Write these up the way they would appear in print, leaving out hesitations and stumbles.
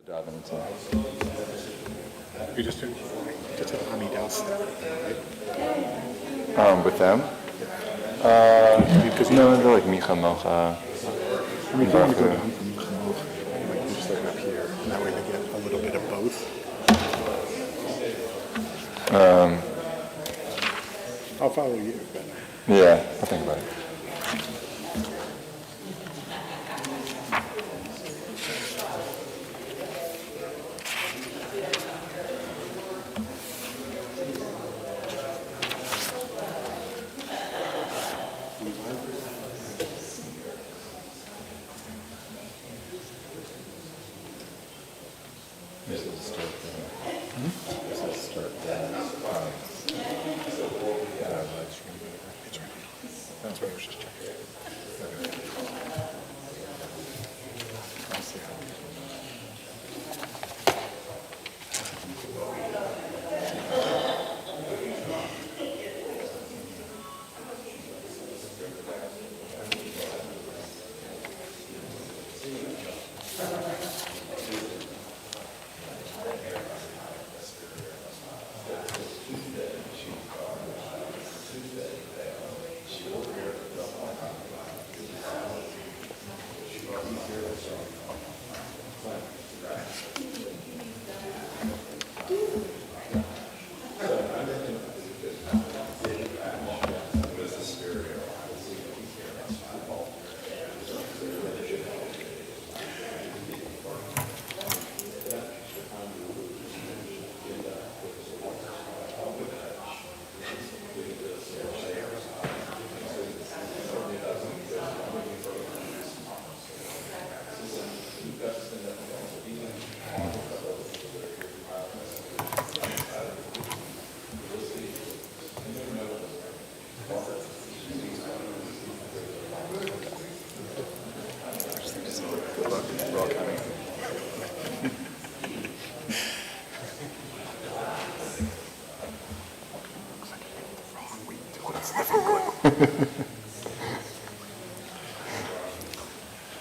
You just an Amidah step, right? With them? No, they're like Micha Mocha. I mean, if you want to go down from Micha Mocha, you can just like up here, and that way they get a little bit of both. I'll follow you, but... Yeah, I'll think about it. This is start This is start live stream. It's right. That's what I was just checking. I'll see how.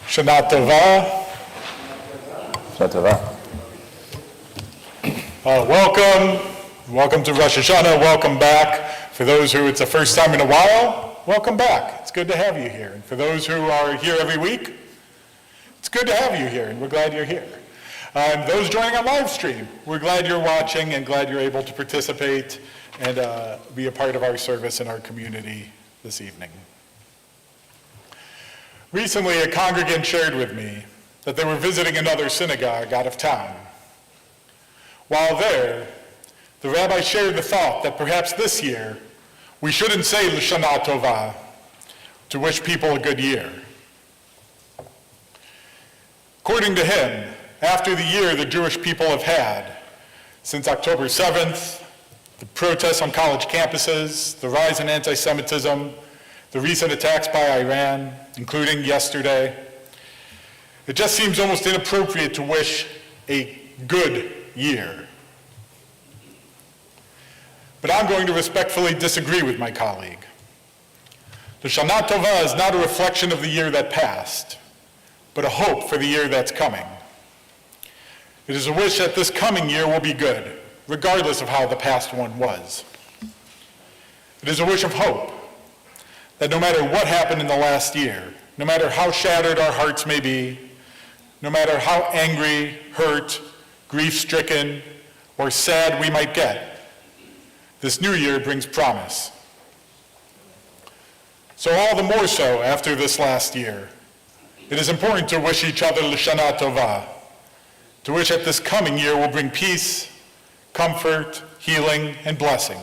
Shana Tova. Shana Tova. Welcome to Rosh Hashanah. Welcome back. For those who it's the first time in a while, welcome back. It's good to have you here. And for those who are here every week, it's good to have you here, and we're glad you're here. And those joining on live stream, we're glad you're watching and glad you're able to participate and be a part of our service in our community this evening. Recently, a congregant shared with me that they were visiting another synagogue out of town. While there, the rabbi shared the thought that perhaps this year we shouldn't say L'Shana Tova to wish people a good year. According to him, after the year the Jewish people have had, since October 7th, the protests on college campuses, the rise in anti-Semitism, the recent attacks by Iran, including yesterday, it just seems almost inappropriate to wish a good year. But I'm going to respectfully disagree with my colleague. The Shana Tova is not a reflection of the year that passed, but a hope for the year that's coming. It is a wish that this coming year will be good, regardless of how the past one was. It is a wish of hope, that no matter what happened in the last year, no matter how shattered our hearts may be, no matter how angry, hurt, grief-stricken, or sad we might get, this new year brings promise. So all the more so after this last year, it is important to wish each other L'Shana Tova, to wish that this coming year will bring peace, comfort, healing, and blessing,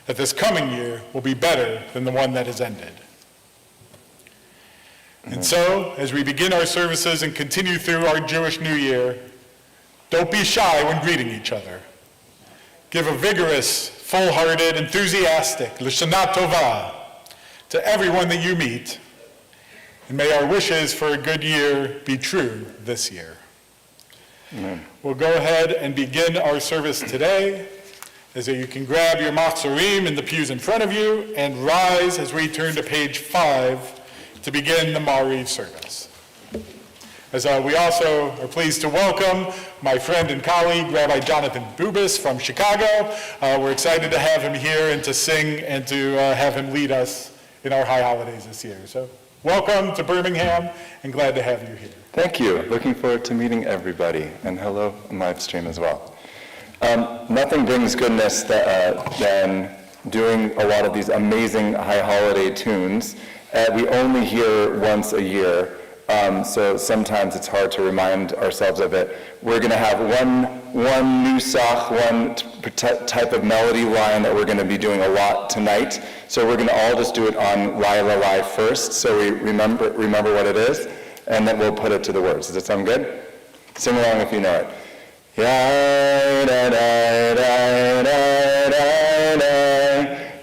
that this coming year will be better than the one that has ended. And so, as we begin our services and continue through our Jewish New Year, don't be shy when greeting each other. Give a vigorous, full-hearted, enthusiastic L'Shana Tova to everyone that you meet, and may our wishes for a good year be true this year. Amen. We'll go ahead and begin our service today, as you can grab your machzorim in the pews in front of you and rise as we turn to page 5 to begin the Ma'ariv service. As we also are pleased to welcome my friend and colleague, Rabbi Jonathan Bubis from Chicago. We're excited to have him here and to sing and to have him lead us in our high holidays this year. So welcome to Birmingham and glad to have you here. Thank you. Looking forward to meeting everybody, and hello on live stream as well. Nothing brings goodness than doing a lot of these amazing high holiday tunes. We only hear once a year, so sometimes it's hard to remind ourselves of it. We're going to have one nusach, one type of melody line that we're going to be doing a lot tonight. So we're going to all just do it on Laila Lai first, so we remember what it is, and then we'll put it to the words. Does that sound good? Sing along if you know it. Ya da da da da da da.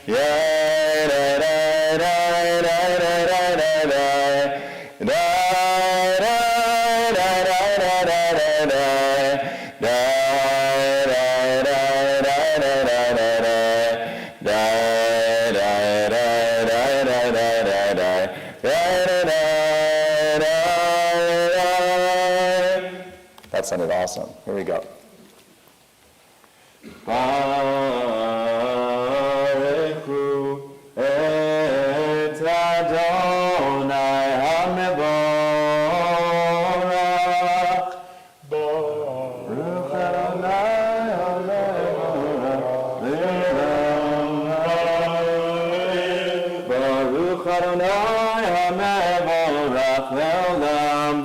Ya da da da da da da da da. Da da da da da da da. Da da da da da da da. Da da da da da da da. Da da da. That sounded awesome. Here we go. Baruchu et Adonai HaMevorach. Baruch Adonai HaMevorach le'olam. Baruch Adonai HaMevorach le'olam.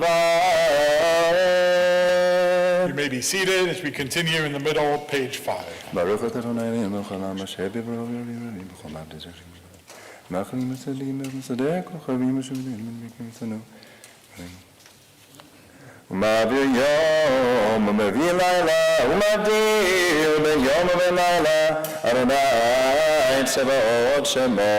You may be seated as we continue in the middle, page 5. Baruch Adonai Eloheinu melech haolam b'rov yomim b'chol ma'at zechim ma'achlim v'tzadim v'tzadek v'chavim v'shulim v'mikim Umavir yom umavir laila umavdir ben yom uben laila Adonai tzavaot shemo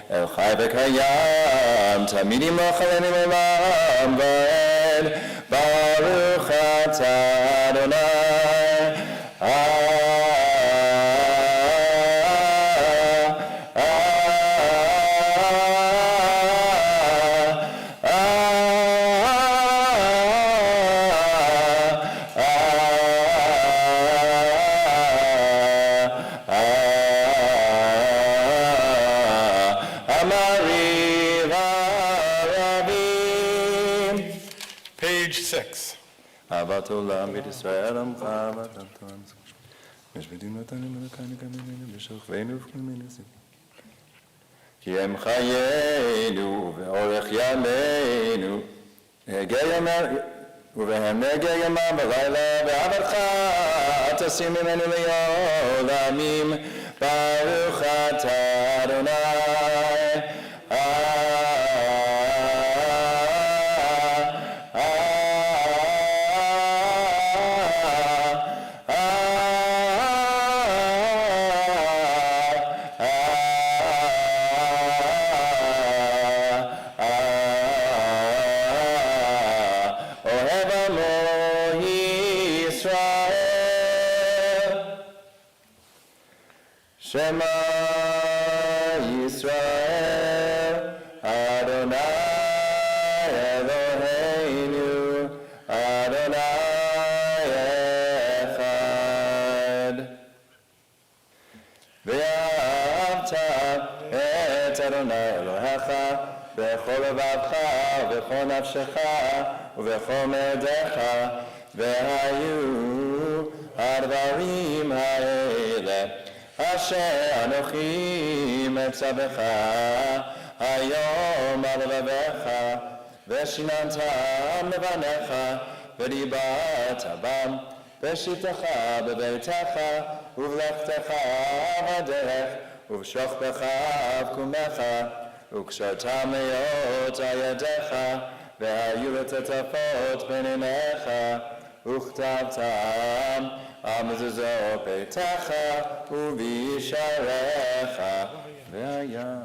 el chai v'kayam tamidim l'chalenim olam v'ed Baruch atah Adonai Page 6. אהבת עולם בית ישראל עמך אהבת אנתון משפטים נתנו מלכנו כמיננו בשוכבנו ובכל מנסים כי הם חיינו ואורך ימינו ובהם נגע ימם בלילה ואהבתך תשים ממנו לעולמים ברוך אתה אדוני Shema Yisrael, Adonai Eloheinu, Adonai Echad. Ve'ahavta et Adonai Elohecha, bechol levavcha, bechol nafshecha, ubechol medecha, ve'hayu הדברים האלה. אשר אנוכי מצווך היום על לבביך ושיננתם לבניך ודיברת בם בשיטתך בביתך ובלכתך בדרך ובשוכבך ובקומך וקשרתם להיות על ידיך והיו לטטפות בין עיניך וכתבתם על מזוזות ביתך ובישעריך והיה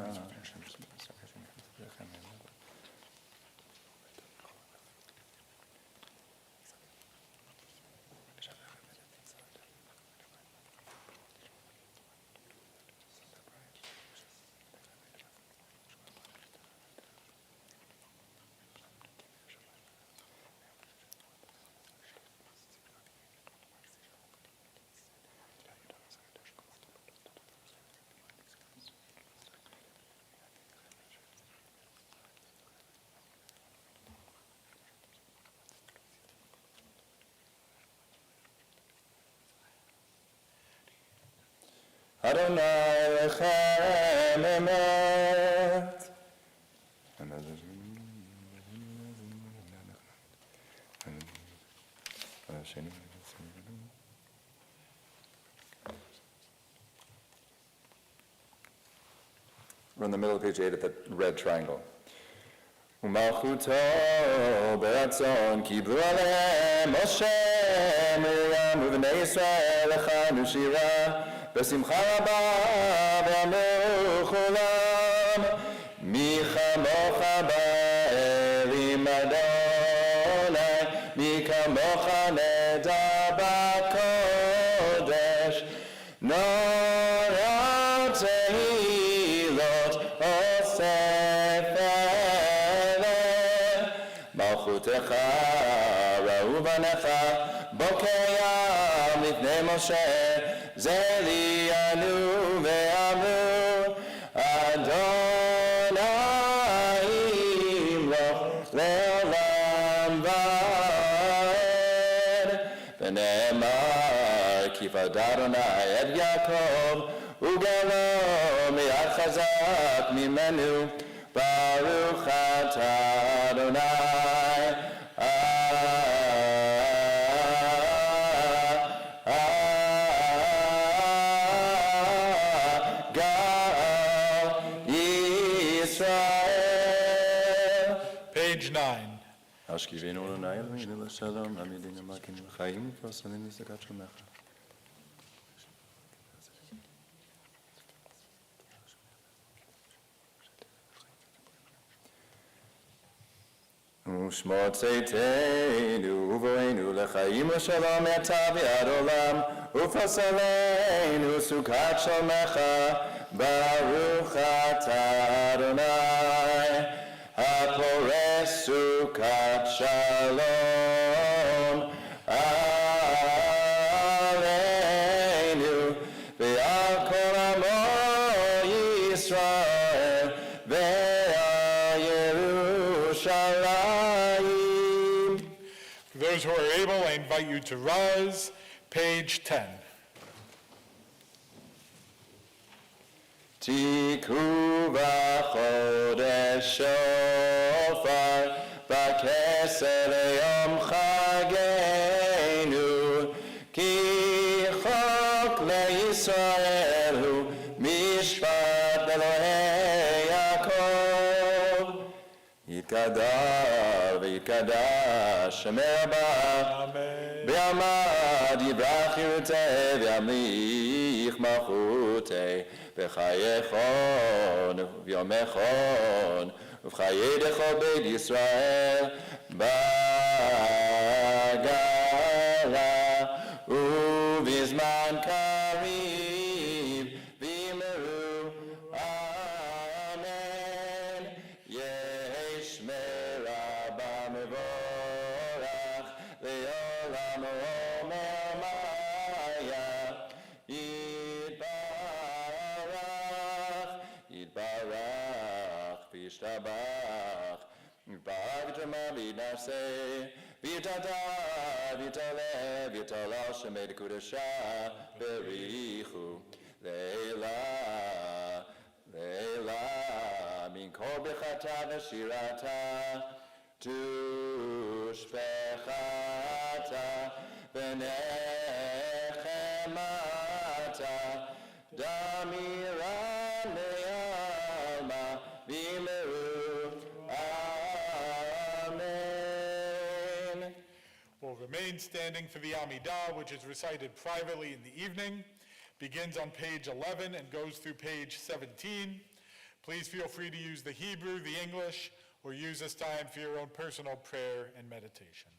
Adonai lechem emet. We're in the middle of page 8 at the red triangle. ומלכותו ברצון קיבלו עליהם משה מרים ובני ישראל לחנו שירה בשמחה רבה ואמרו כולם מי כמוך באלים אדוני מי כמוך נדע בקודש נורא תהילות אוסף מלכותך ראו בניך בוקר ים לפני משה זה ליאנו ואמרו אדוני ימלוך לעולם ועד ונאמר כי פדה אדוני את יעקב וגאלו מיד חזק ממנו ברוך אתה אדוני גאל ישראל. Page 9. השכיבנו אדוני אלוהינו לשלום עמידינו מלכנו לחיים ופרסמים לזכת שמך. ושמור צאתנו ובואנו לחיים ושלום אתה ביד עולם ופסלנו סוכת שלומך ברוך אתה אדוני הפורש סוכת שלום עלינו ועל כל עמו ישראל ועל ירושלים. For those who are able, I invite you to rise. Page 10. תיקחו בחודש שופר בכסר ליום חגנו כי חוק לישראל הוא משפט אלוהי יעקב יתגדל ויתקדש שמי רבה בעמד יברח חירותי וימליך מלכותי בחייכון וביומכון ובחיי דכל בית ישראל בגלה ובזמן קריב ויאמרו אמן יש מרע במבורך לעולם אומר מאיה יתברך וישתבח יתברך ותאמר ויתנשא ויתעלה ויתעלה ויתעלה שמי קודשה בריחו לעילה לעילה מן כל ברכתה ושירתה תושבחתה ונחמתה דמירה לעלמה ויאמרו amen. We'll remain standing for the Amidah, which is recited privately in the evening, begins on page 11 and goes through page 17. Please feel free to use the Hebrew, the English, or use this time for your own personal prayer and meditation.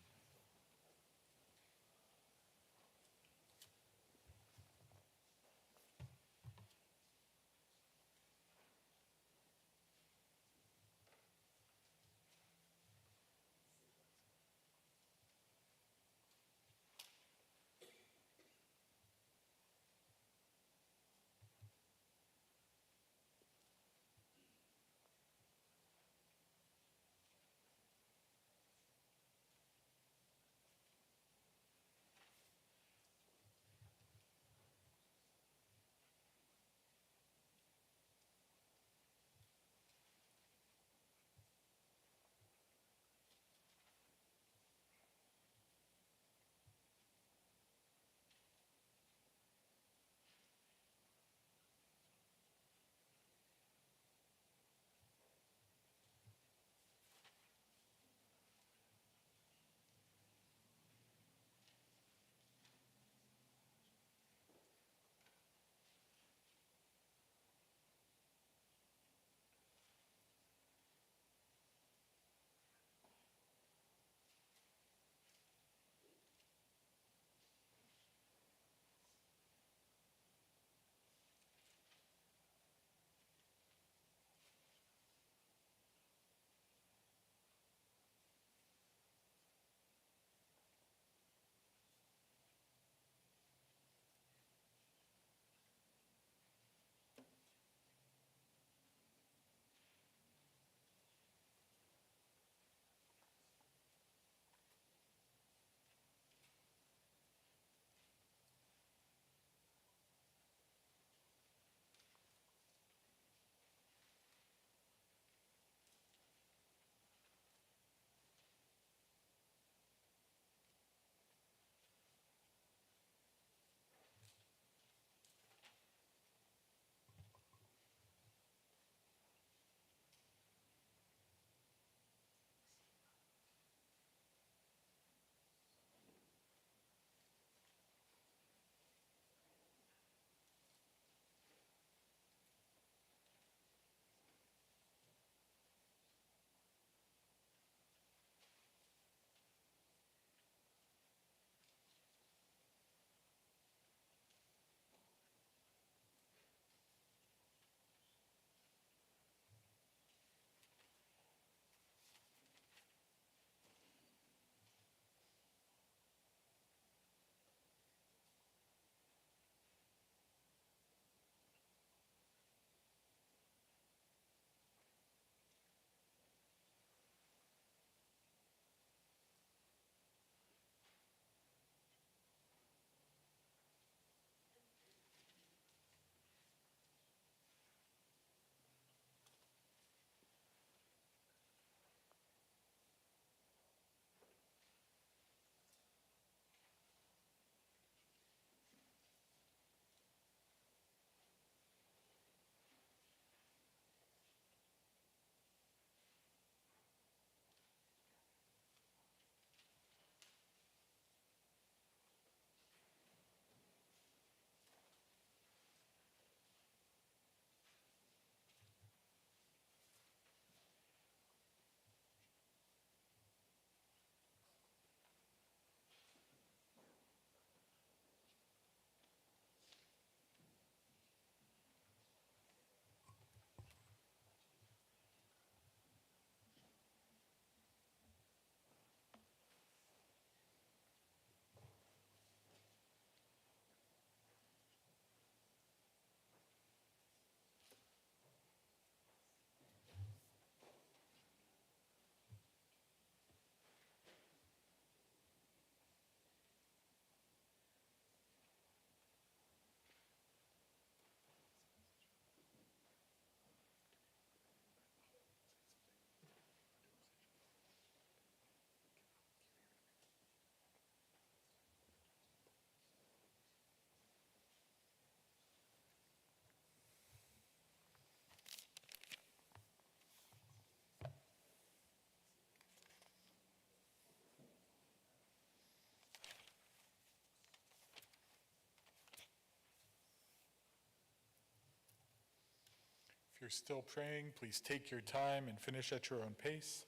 If you're still praying, please take your time and finish at your own pace.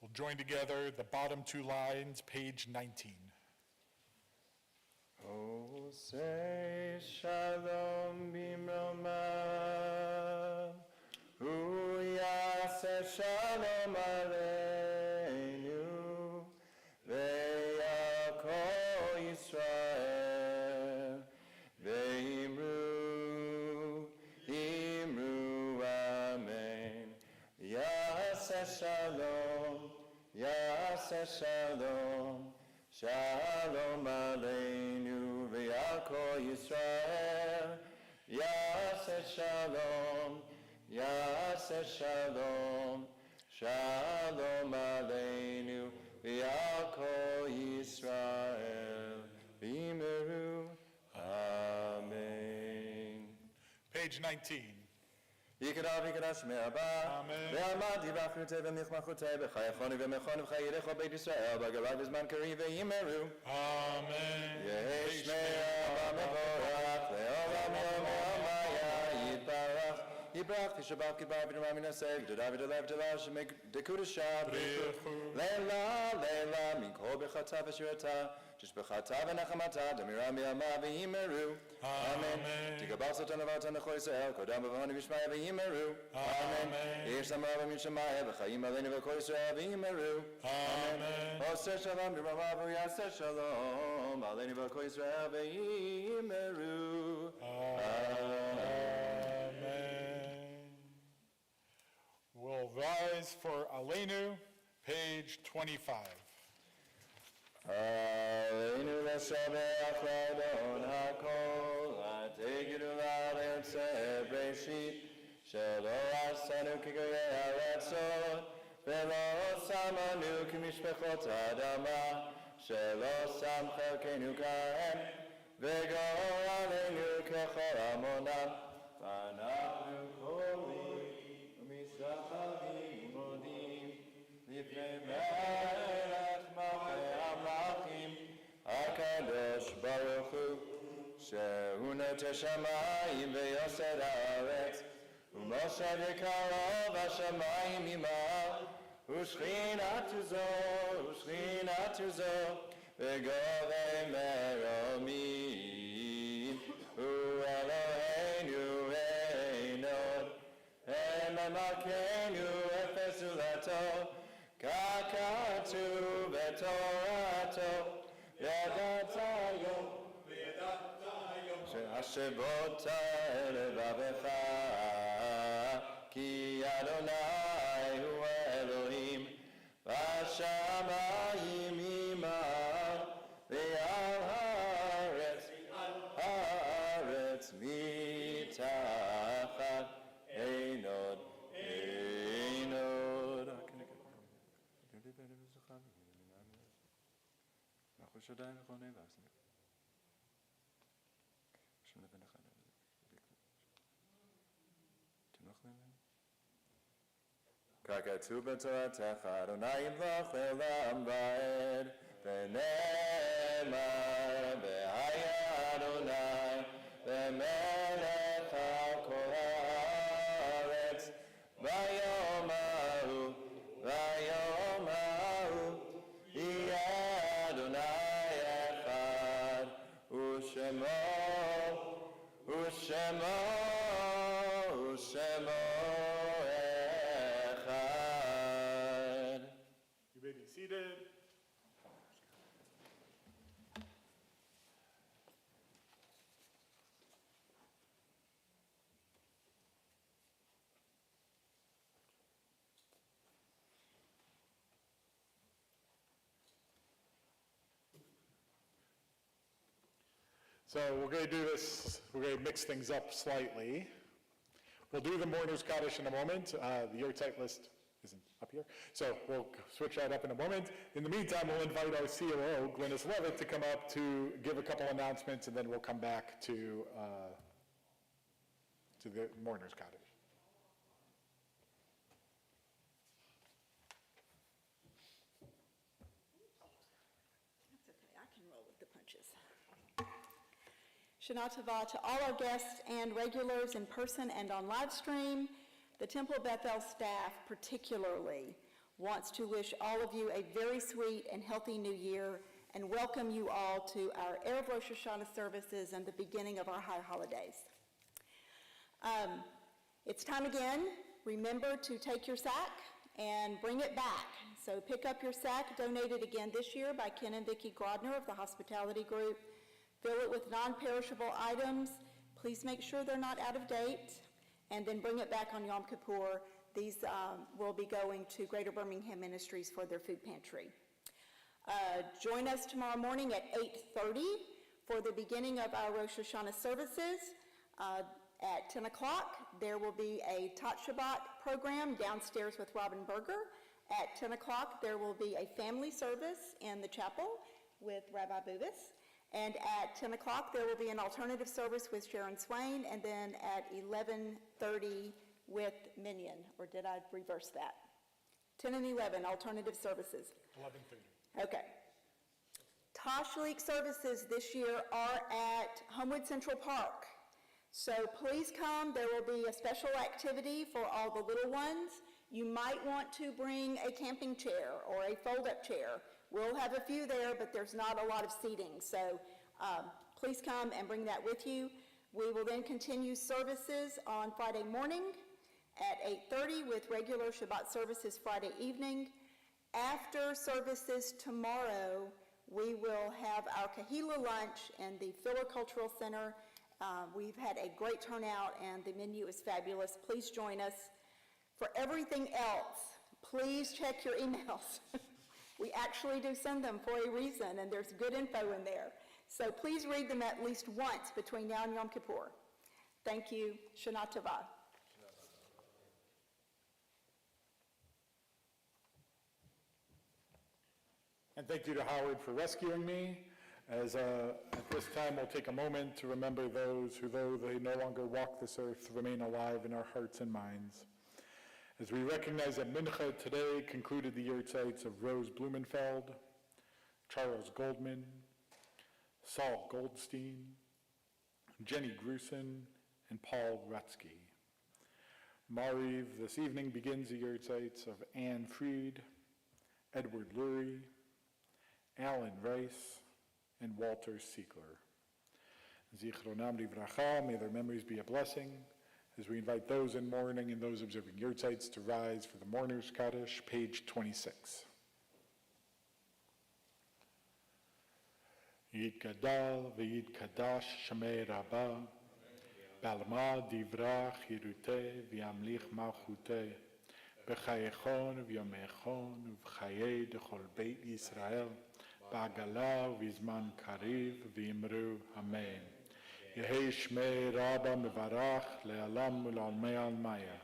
We'll join together the bottom two lines, page 19. Oh, say shalom bimromav, hu yaseh shalom aleinu, ve'yakol Yisrael, ve'imru, imru amen. Yaseh shalom, Shalom Aleinu v'yakol Yisrael, Yaseh Shalom, Shalom Aleinu v'yakol Yisrael, v'yimeru, Amen. Page 19. יקרא שמי הבא, ועמדתי באחריתי ומחמחותי בחייכוני ומכוני וחייך בית ישראל, בגלה בזמן קריב וימרו. אמן. יש שמי הבא מבורך, לעולם יום ימיה יתברך. יברך תשבח כדבר ונראה מן הסג, תודה ודלב תלה שמקודשה בריחו. לילה, לילה, מכל בחתה ושירתה, תשבחתה ונחמתה, דמירה מימה וימרו. אמן. תגבר סרטן עברתן לכל ישראל, קודם בבהוני ושמיה וימרו. אמן. יש סמרה ומן שמיה, וחיים עלינו וכל ישראל וימרו. אמן. עושה שלום ברמה ויעשה שלום, עלינו וכל ישראל וימרו. Amen. We'll rise for Aleinu, page 25. עלינו לשבח לאדון הכל, ותגדולה לארץ בראשית, שלא עשנו כגויי הארצות, ולא שמנו כמשפחות האדמה, שלא שם חלקנו כהם, וגורלנו ככל עמונם, ואנחנו קוראים ומשתחווים ומודים לפני מלך מלכי המלכים, הקדוש ברוך הוא, שהוא נוטה שמיים ויוסד הארץ, ומושב יקרוב השמיים ממעל, ושכינת עוזו, וגובה מרומים, הוא אלוהינו אין עוד, הם מלכנו אפס זולתו, כך כתוב בתורתו, ידעת היום, שהשבות לבבך, כי אדוני הוא אלוהים, בשמיים ממעל, ועל הארץ מתחת, אין עוד. כך כתוב בתורתך, אדוני ימלוך לעולם ועד, ונאמר, והיה אדוני למלך על כל הארץ, ביום ההוא, יהיה אדוני אחד, ושמו אחד. You may be seated. So we're going to do this, we're going to mix things up slightly. We'll do the mourner's Kaddish in a moment. The Yurtzeit list isn't up here, so we'll switch that up in a moment. In the meantime, we'll invite our COO, Glynis Levitt, to come up to give a couple announcements, and then we'll come back to the mourner's Kaddish. That's okay, I can roll with the punches. Shana Tova to all our guests and regulars in person and on live stream. The Temple of Bethel staff particularly wants to wish all of you a very sweet and healthy new year and welcome you all to our Erev Rosh Hashanah services and the beginning of our high holidays. It's time again. Remember to take your sack and bring it back. So pick up your sack, donated again this year by Ken and Vicki Grodner of the Hospitality Group. Fill it with non-perishable items. Please make sure they're not out of date. And then bring it back on Yom Kippur. These will be going to Greater Birmingham Ministries for their food pantry. Join us tomorrow morning at 8:30 for the beginning of our Rosh Hashanah services. At 10 o'clock, there will be a Tot Shabbat program downstairs with Robin Berger. At 10 o'clock, there will be a family service in the chapel with Rabbi Bubis. And at 10 o'clock, there will be an alternative service with Sharon Swain. And then at 11:30 with Minion. Or did I reverse that? 10 and 11, alternative services. 11:30. Okay. Tashlich services this year are at Homewood Central Park. So please come. There will be a special activity for all the little ones. You might want to bring a camping chair or a fold-up chair. We'll have a few there, but there's not a lot of seating. So please come and bring that with you. We will then continue services on Friday morning at 8:30 with regular Shabbat services Friday evening. After services tomorrow, we will have our Kahila lunch in the Filler Cultural Center. We've had a great turnout and the menu is fabulous. Please join us. For everything else, please check your emails. We actually do send them for a reason and there's good info in there. So please read them at least once between now and Yom Kippur. Thank you. Shana Tova. And thank you to Howard for rescuing me. As at this time, we'll take a moment to remember those who, though they no longer walk this earth, remain alive in our hearts and minds. As we recognize that Mincha today concluded the yahrzeit of Rose Blumenfeld, Charles Goldman, Saul Goldstein, Jenny Grusin, and Paul Rutsky. Mariv this evening begins the yahrzeit of Anne Freed, Edward Lurie, Alan Rice, and Walter Siegler. Zichronam livracha, may their memories be a blessing. As we invite those in mourning and those observing yahrzeit to rise for the mourner's Kaddish, page 26. Yitgadal v'yitkadash shamei rabba, balma divrach yiruteh v'yamlich malchuteh, b'chayechon v'yomechon v'chayei d'chol beit Yisrael, ba'gala v'zman kariv v'imru amen. Yehei shmei rabba mevarach le'alam u'lalmei almaya.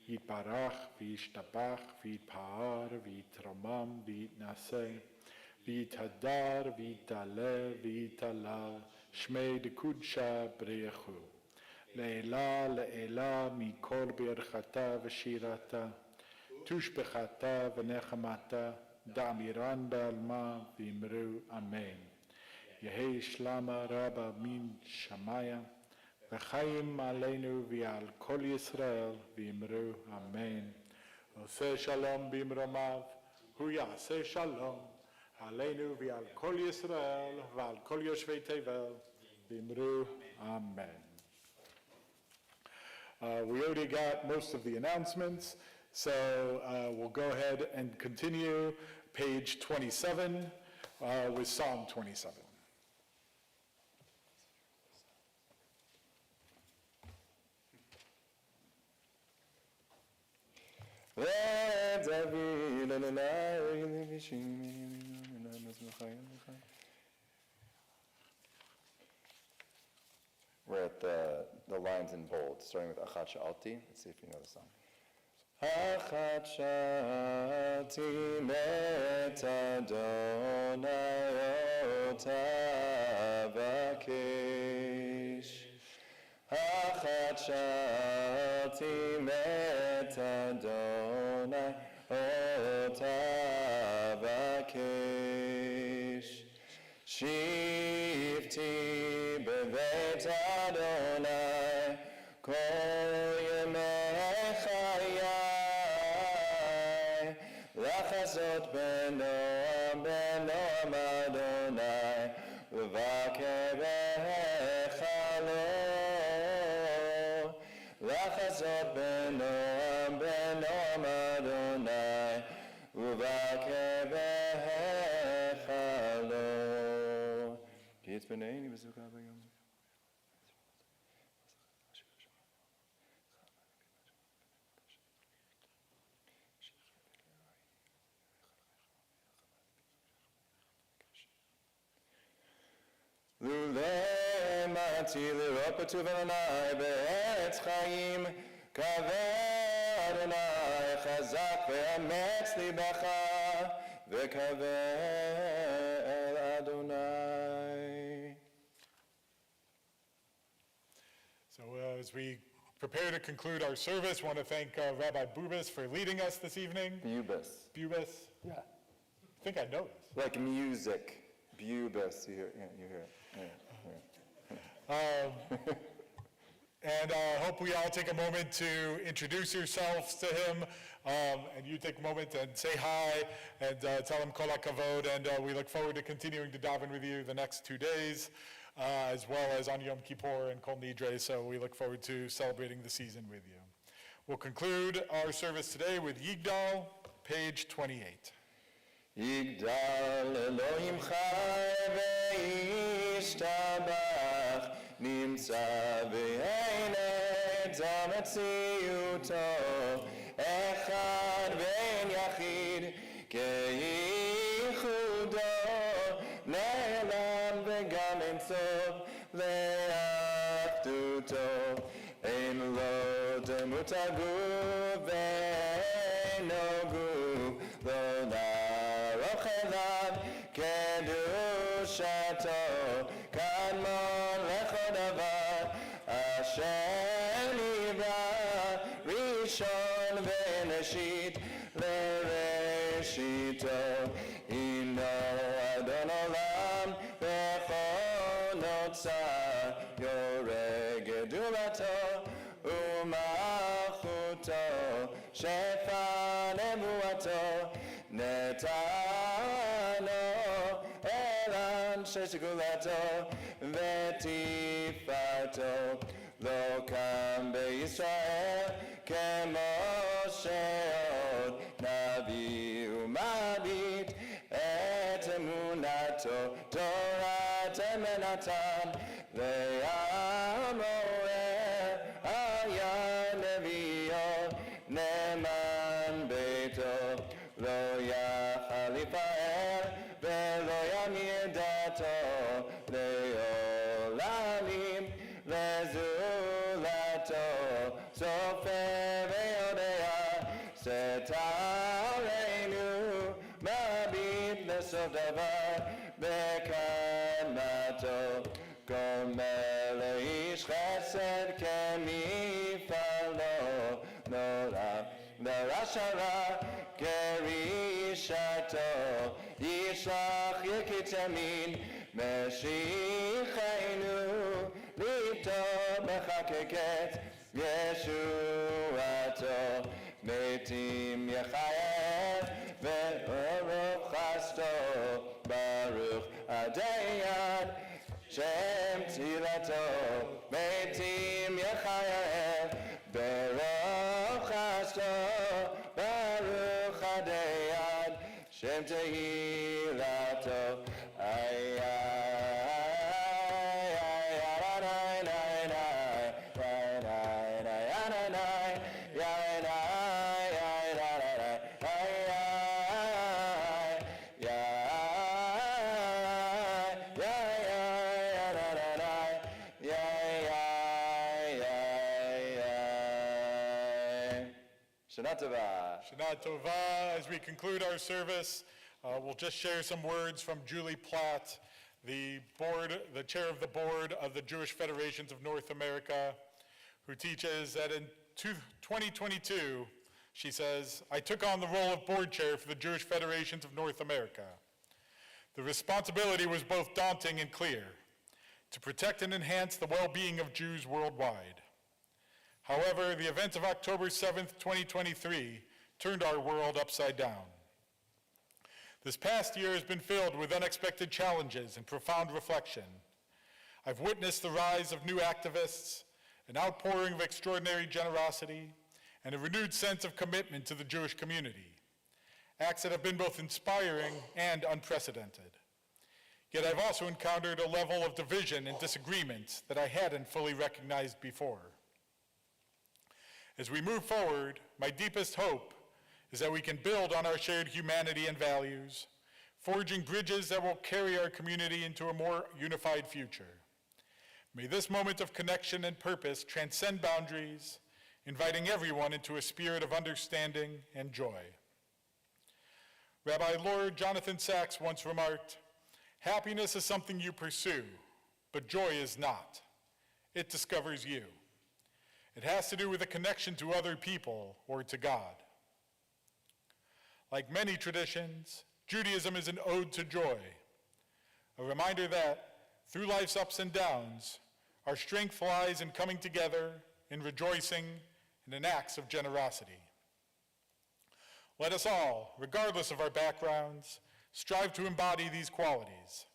Yitbarach v'yishtabach v'yitpa'ar v'yitromam v'yitnaseh v'yitadar v'yitaleh v'yitalal shmei d'kudsha b'reyechu. Le'ela le'ela mikol b'yerchata v'shirata tushbechata v'nechamata da'amiran ba'alma v'imru amen. Yehei shlama rabba min shamaya v'chaim aleinu v'al kol Yisrael v'imru amen. Oseh shalom b'imromav hu yaseh shalom aleinu v'al kol Yisrael v'al kol yoshvei tevel v'imru amen. We already got most of the announcements, so we'll go ahead and continue page 27 with Psalm 27. We're at the lines in bold, starting with Achat Sha'alti. Let's see if you know the song. Achat Sha'alti met Adonai ota vakesh. Achat Sha'alti met Adonai ota vakesh. Shivti b'vet Adonai kol yemecha benoam benoam Adonai, uvakevecha lo. Ki yitzpeneini v'zuka b'yom. לולא מצי לראות בטוב אדוני בארץ חיים, קווה אדוני חזק ואמץ ליבך, וקווה אל אדוני. So as we prepare to conclude our service, I want to thank Rabbi Bubis for leading us this evening. Bubis. Bubis? Yeah. I think I know this. Like music. Bubis. You hear it. And I hope we all take a moment to introduce yourselves to him, and you take a moment and say hi, and tell him kol hakavod, and we look forward to continuing to daven with you the next 2 days, as well as on Yom Kippur and Kol Nidre, so we look forward to celebrating the season with you. We'll conclude our service today with Yigdal, page 28. יגדל אלוהים חי וישתבח, נמצא והנה דם מציאותו, אחד ואין יחיד כייחודו, נעלם וגם אין סוף לאחדותו, אין לו דמות הגוף ואינו גוף, לא נערוך אליו קדושתו, קדמון לכל דבר אשר נברא, ראשון וראשית לראשיתו, הינו אדון עולם וכל נוצר, יורה גדולתו ומלכותו, שפע נבואתו נתנו אל אנשי סגולתו ותפארתו, לא קם בישראל כמשה עוד, נביא ומביט את אמונתו, תורת אמונתן לעמו היה נביאו, נאמן ביתו, לא יכל לפאר ולא ימיר דתו, לעולמים לזולתו, סופר ויודע סתרנו, מביט לסוף דבר בקמתו, גומר לאיש חסד כמפעלו, נורא לרשע רע כרישתו, ישלח יקץ ימין משיחנו, לפתור בחקקת ישועתו, מתים יחייב ואורוך חסדו, ברוך הדיין שם תהילתו, מתים יחייב ברוך חסדו, ברוך הדיין שם תהילתו. איי Shana Tova. Shana Tova. As we conclude our service, we'll just share some words from Julie Platt, the chair of the board of the Jewish Federations of North America, who teaches that in 2022, she says, I took on the role of board chair for the Jewish Federations of North America. The responsibility was both daunting and clear, to protect and enhance the well-being of Jews worldwide. However, the events of October 7th, 2023 turned our world upside down. This past year has been filled with unexpected challenges and profound reflection. I've witnessed the rise of new activists an outpouring of extraordinary generosity, and a renewed sense of commitment to the Jewish community, acts that have been both inspiring and unprecedented. Yet I've also encountered a level of division and disagreement that I hadn't fully recognized before. As we move forward, my deepest hope is that we can build on our shared humanity and values, forging bridges that will carry our community into a more unified future. May this moment of connection and purpose transcend boundaries, inviting everyone into a spirit of understanding and joy. Rabbi Lord Jonathan Sachs once remarked, "Happiness is something you pursue, but joy is not. It discovers you. It has to do with a connection to other people or to God." Like many traditions, Judaism is an ode to joy, a reminder that through life's ups and downs, our strength lies in coming together, in rejoicing, and in acts of generosity. Let us all, regardless of our backgrounds, strive to embody these qualities,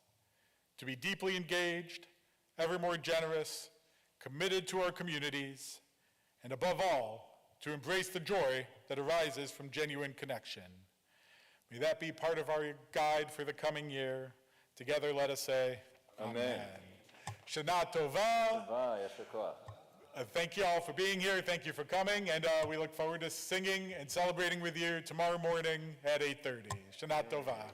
to be deeply engaged, ever more generous, committed to our communities, and above all, to embrace the joy that arises from genuine connection. May that be part of our guide for the coming year. Together, let us say, Amen. Shana Tova. Thank you all for being here. Thank you for coming, and we look forward to singing and celebrating with you tomorrow morning at 8:30. Shana Tova.